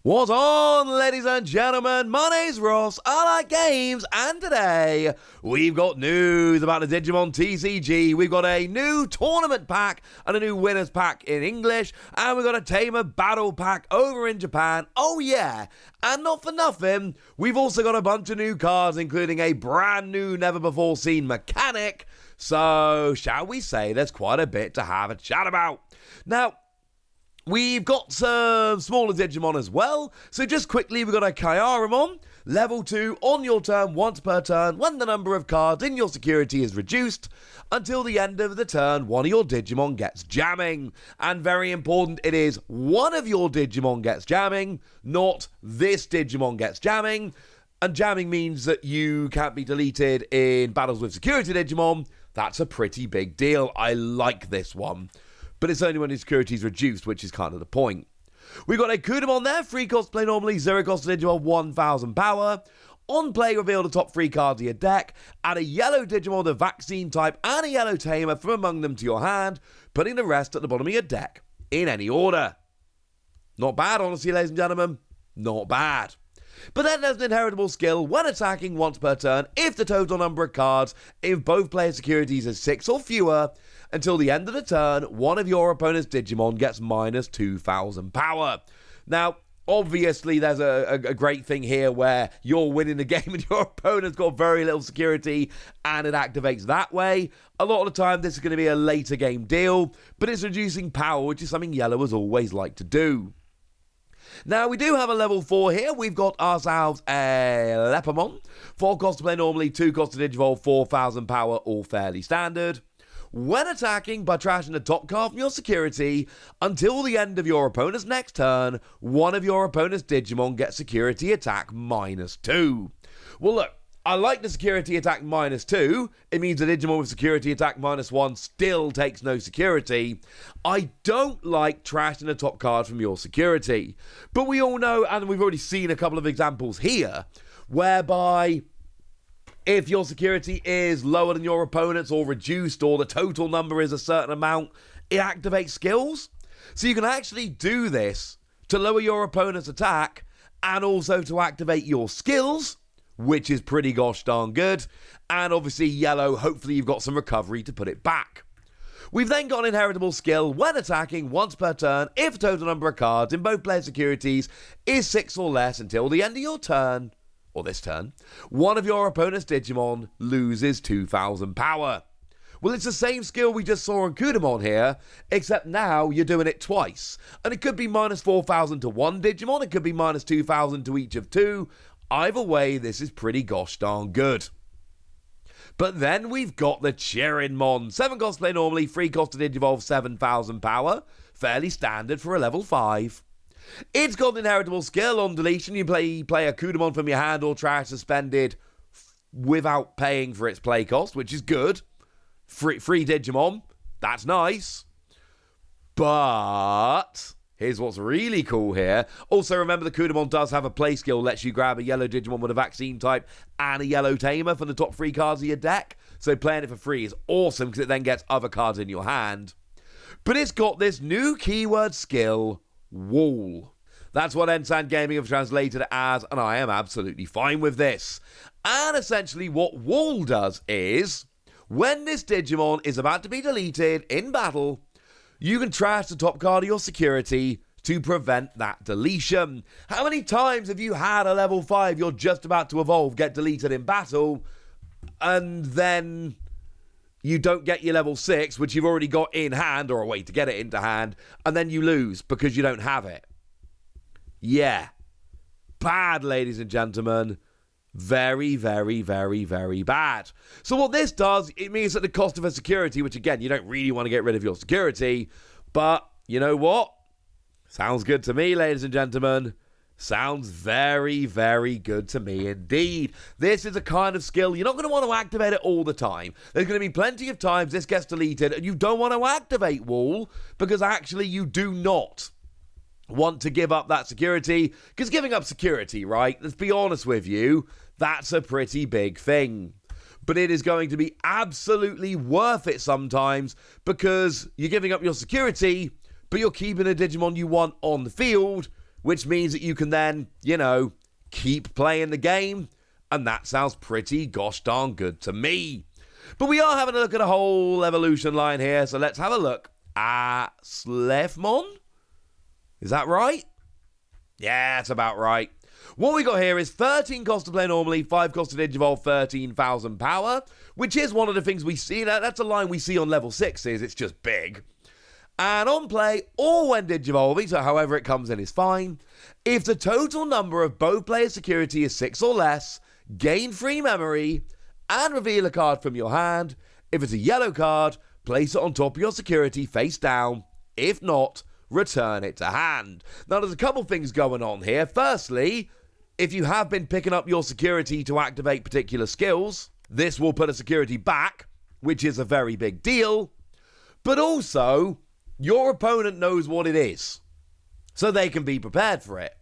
What's on, ladies and gentlemen? My name's Ross, I like games, and today we've got news about the Digimon TCG. We've got a new tournament pack and a new winners pack in English, and we've got a Tamer battle pack over in Japan. Oh yeah, and not for nothing, we've also got a bunch of new cards, including a brand new, never before seen mechanic. So, shall we say there's quite a bit to have a chat about. Now, we've got some smaller Digimon as well. So just quickly, we've got a Kairamon, level 2, on your turn, once per turn, when the number of cards in your security is reduced. Until the end of the turn, one of your Digimon gets jamming. And very important, it is one of your Digimon gets jamming, not this Digimon gets jamming. And jamming means that you can't be deleted in battles with security Digimon. That's a pretty big deal. I like this one. But it's only when his security is reduced, which is kind of the point. We've got a Kudamon there, free cost to play normally, 0 cost to Digimon, 1000 power. On play, reveal the top 3 cards of your deck, add a yellow Digimon of vaccine type and a yellow Tamer from among them to your hand, putting the rest at the bottom of your deck, in any order. Not bad, honestly, ladies and gentlemen. Not bad. But then there's an inheritable skill when attacking once per turn if the total number of cards in both player securities is 6 or fewer. Until the end of the turn, one of your opponent's Digimon gets minus 2000 power. Now, obviously, there's a great thing here where you're winning the game and your opponent's got very little security and it activates that way. A lot of the time, this is going to be a later game deal, but it's reducing power, which is something Yellow has always liked to do. Now, we do have a level 4 here. We've got ourselves a Slefmon. 4 cost to play normally, 2 cost to Digivolve, 4000 power, all fairly standard. When attacking by trashing the top card from your security, until the end of your opponent's next turn, one of your opponent's Digimon gets security attack -2. Well, look, I like the security attack -2. It means a Digimon with security attack -1 still takes no security. I don't like trashing the top card from your security. But we all know, and we've already seen a couple of examples here, whereby if your security is lower than your opponent's or reduced or the total number is a certain amount, it activates skills. So you can actually do this to lower your opponent's attack and also to activate your skills, which is pretty gosh darn good. And obviously Yellow, hopefully you've got some recovery to put it back. We've then got an inheritable skill when attacking once per turn if the total number of cards in both player securities is 6 or less until the end of your turn, or this turn, one of your opponent's Digimon loses 2000 power. Well, it's the same skill we just saw on Kudamon here, except now you're doing it twice. And it could be minus 4000 to one Digimon, it could be minus 2000 to each of 2. Either way, this is pretty gosh darn good. But then we've got the Chirinmon. 7 cost to play normally, 3 cost to Digivolve, 7000 power. Fairly standard for a level 5. It's got an inheritable skill on deletion. You play a Kudamon from your hand or trash suspended without paying for its play cost, which is good. Free Digimon. That's nice. But here's what's really cool here. Also, remember the Kudamon does have a play skill, lets you grab a yellow Digimon with a vaccine type and a yellow Tamer from the top 3 cards of your deck. So playing it for free is awesome because it then gets other cards in your hand. But it's got this new keyword skill, Wall. That's what Ensan Gaming have translated it as, and I am absolutely fine with this. And essentially what Wall does is, when this Digimon is about to be deleted in battle, you can trash the top card of your security to prevent that deletion. How many times have you had a level 5 you're just about to evolve get deleted in battle, and then you don't get your level 6, which you've already got in hand, or a way to get it into hand, and then you lose because you don't have it? Yeah. Bad, ladies and gentlemen. Very, very, very, very bad. So what this does, it means that the cost of a security, which again, you don't really want to get rid of your security, but you know what? Sounds good to me, ladies and gentlemen. Sounds very, very good to me indeed. This is a kind of skill you're not going to want to activate it all the time. There's going to be plenty of times this gets deleted and you don't want to activate Wall because actually you do not want to give up that security, because giving up security, right, let's be honest with you, that's a pretty big thing. But it is going to be absolutely worth it sometimes because you're giving up your security, but you're keeping a Digimon you want on the field, which means that you can then, keep playing the game, and that sounds pretty gosh darn good to me. But we are having a look at a whole evolution line here, so let's have a look at Slefmon. Is that right? Yeah, that's about right. What we got here is 13 cost to play normally, 5 cost to Digivolve, 13,000 power, which is one of the things we see. That's a line we see on level 6s, it's just big. And on play, or when Digivolving, so however it comes in is fine. If the total number of both players' security is 6 or less, gain free memory, and reveal a card from your hand. If it's a yellow card, place it on top of your security face down. If not, return it to hand. Now, there's a couple things going on here. Firstly, if you have been picking up your security to activate particular skills, this will put a security back, which is a very big deal. But also, your opponent knows what it is, so they can be prepared for it.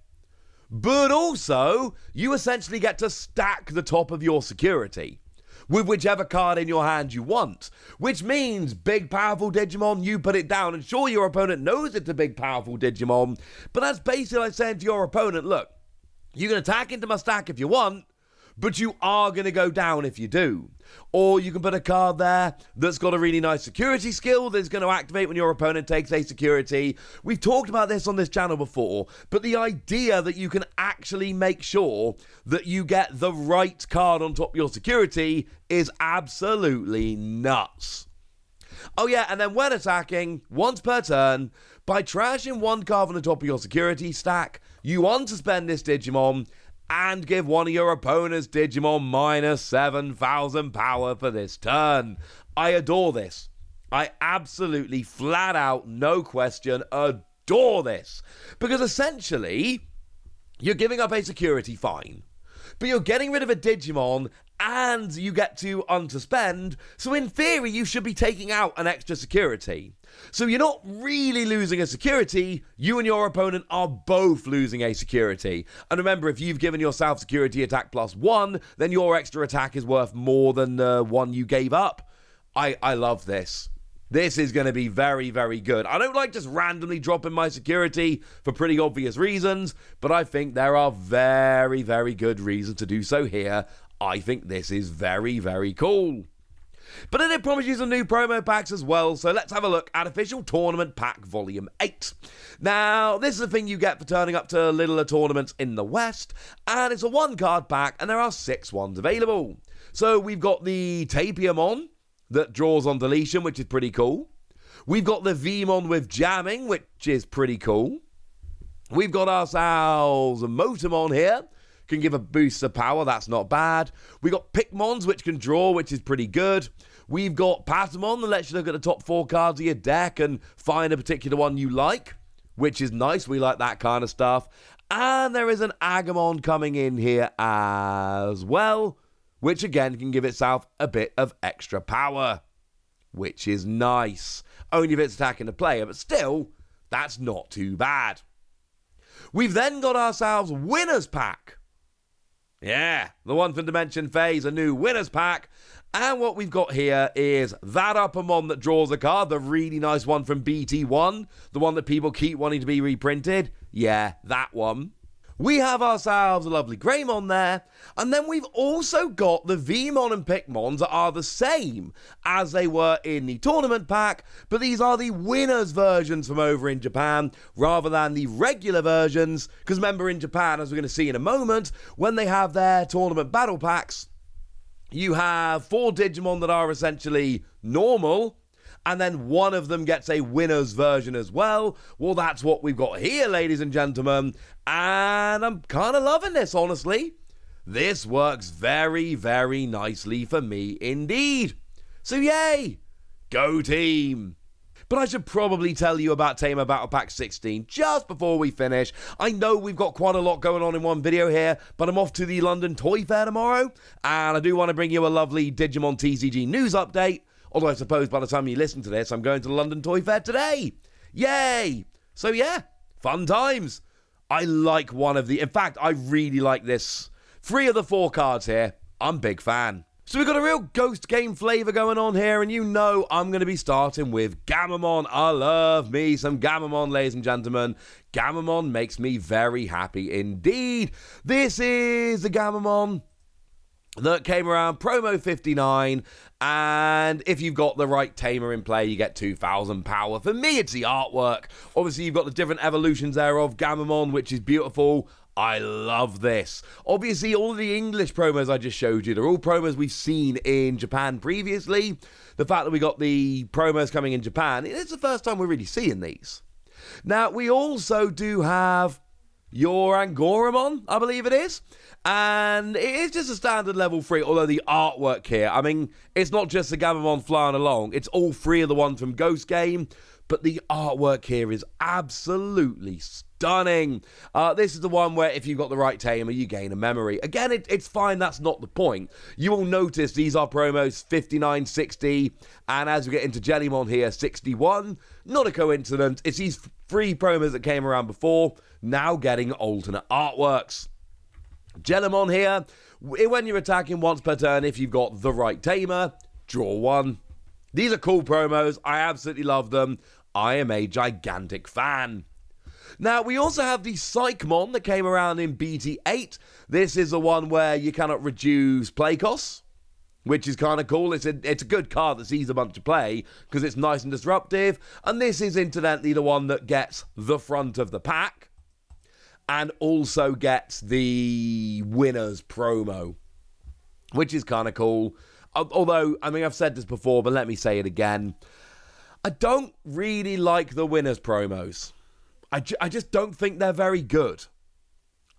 But also, you essentially get to stack the top of your security with whichever card in your hand you want, which means big powerful Digimon, you put it down, and sure, your opponent knows it's a big powerful Digimon, but that's basically like saying to your opponent, look, you can attack into my stack if you want, but you are going to go down if you do. Or you can put a card there that's got a really nice security skill that's going to activate when your opponent takes a security. We've talked about this on this channel before, but the idea that you can actually make sure that you get the right card on top of your security is absolutely nuts. Oh yeah, and then when attacking, once per turn, by trashing one card on the top of your security stack, you unsuspend this Digimon and give one of your opponent's Digimon minus 7,000 power for this turn. I adore this. I absolutely, flat out, no question, adore this. Because essentially, you're giving up a security fine, but you're getting rid of a Digimon and you get to unsuspend, so in theory you should be taking out an extra security. So you're not really losing a security, you and your opponent are both losing a security. And remember, if you've given yourself security attack +1, then your extra attack is worth more than the one you gave up. I love this. This is going to be very, very good. I don't like just randomly dropping my security for pretty obvious reasons, but I think there are very, very good reasons to do so here. I think this is very, very cool. But then it promises you some new promo packs as well, so let's have a look at Official Tournament Pack Volume 8. Now, this is a thing you get for turning up to littler tournaments in the West, and it's a 1-card pack, and there are 6 ones available. So we've got the Tapiamon that draws on deletion, which is pretty cool. We've got the Vmon with jamming, which is pretty cool. We've got ourselves a Motomon here. Can give a boost of power, that's not bad. We've got Pikmons, which can draw, which is pretty good. We've got Patamon that lets you look at the top 4 cards of your deck and find a particular one you like, which is nice. We like that kind of stuff. And there is an Agamon coming in here as well, which again can give itself a bit of extra power, which is nice. Only if it's attacking the player, but still, that's not too bad. We've then got ourselves Winners Pack. Yeah, the one from Dimension Phase, a new Winners Pack. And what we've got here is that Uppermon that draws a card, the really nice one from BT1, the one that people keep wanting to be reprinted. Yeah, that one. We have ourselves a lovely Greymon there, and then we've also got the Vmon and Pikmons that are the same as they were in the tournament pack, but these are the winners versions from over in Japan rather than the regular versions, because remember in Japan, as we're going to see in a moment, when they have their tournament battle packs, you have 4 Digimon that are essentially normal, and then one of them gets a winner's version as well. Well, that's what we've got here, ladies and gentlemen. And I'm kind of loving this, honestly. This works very, very nicely for me indeed. So yay! Go team! But I should probably tell you about Tamer Battle Pack 16 just before we finish. I know we've got quite a lot going on in one video here, but I'm off to the London Toy Fair tomorrow. And I do want to bring you a lovely Digimon TCG news update. Although I suppose by the time you listen to this, I'm going to the London Toy Fair today. Yay! So yeah, fun times. I like one of the... In fact, I really like this. 3 of the 4 cards here. I'm a big fan. So we've got a real ghost game flavour going on here, and you know I'm going to be starting with Gamamon. I love me some Gamamon, ladies and gentlemen. Gamamon makes me very happy indeed. This is the Gamamon that came around promo 59, and if you've got the right tamer in play, you get 2,000 power. For me, it's the artwork. Obviously, you've got the different evolutions there of Gamamon, which is beautiful. I love this. Obviously, all of the English promos I just showed you, they're all promos we've seen in Japan previously. The fact that we got the promos coming in Japan, it's the first time we're really seeing these. Now, we also do have your Angoramon, I believe it is. And it is just a standard level 3, although the artwork here, I mean, it's not just the Gamamon flying along. It's all 3 of the ones from Ghost Game. But the artwork here is absolutely stunning. This is the one where if you've got the right tamer, you gain a memory. Again, it's fine. That's not the point. You will notice these are promos 59, 60, and as we get into Jellymon here, 61. Not a coincidence. It's these 3 promos that came around before, now getting alternate artworks. Jellymon here, when you're attacking once per turn, if you've got the right tamer, draw 1. These are cool promos. I absolutely love them. I am a gigantic fan. Now, we also have the Slefmon that came around in BT8. This is the one where you cannot reduce play costs, which is kind of cool. It's a good card that sees a bunch of play because it's nice and disruptive. And this is incidentally the one that gets the front of the pack and also gets the winner's promo, which is kind of cool. Although, I mean, I've said this before, but let me say it again. I don't really like the winners' promos. I just don't think they're very good.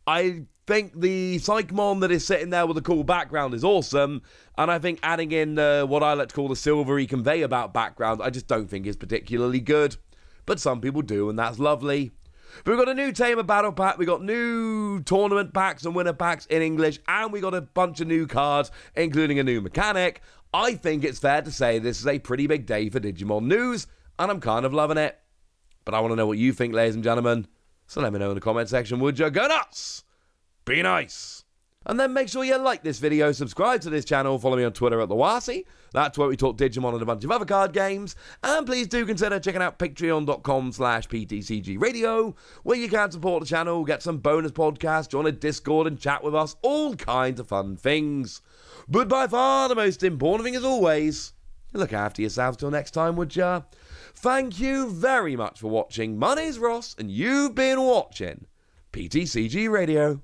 I think the Slefmon that is sitting there with a cool background is awesome, and I think adding in what I like to call the silvery conveyor belt background, I just don't think is particularly good. But some people do, and that's lovely. But we've got a new Tamer Battle Pack, we got new tournament packs and winner packs in English, and we got a bunch of new cards, including a new mechanic. I think it's fair to say this is a pretty big day for Digimon news, and I'm kind of loving it. But I want to know what you think, ladies and gentlemen, so let me know in the comment section, would you? Go nuts! Be nice! And then make sure you like this video, subscribe to this channel, follow me on Twitter at TheWasi. That's where we talk Digimon and a bunch of other card games. And please do consider checking out patreon.com/PTCG Radio, where you can support the channel, get some bonus podcasts, join a Discord and chat with us, all kinds of fun things. But by far the most important thing as always, look after yourselves till next time, would ya? Thank you very much for watching. My name's Ross, and you've been watching PTCG Radio.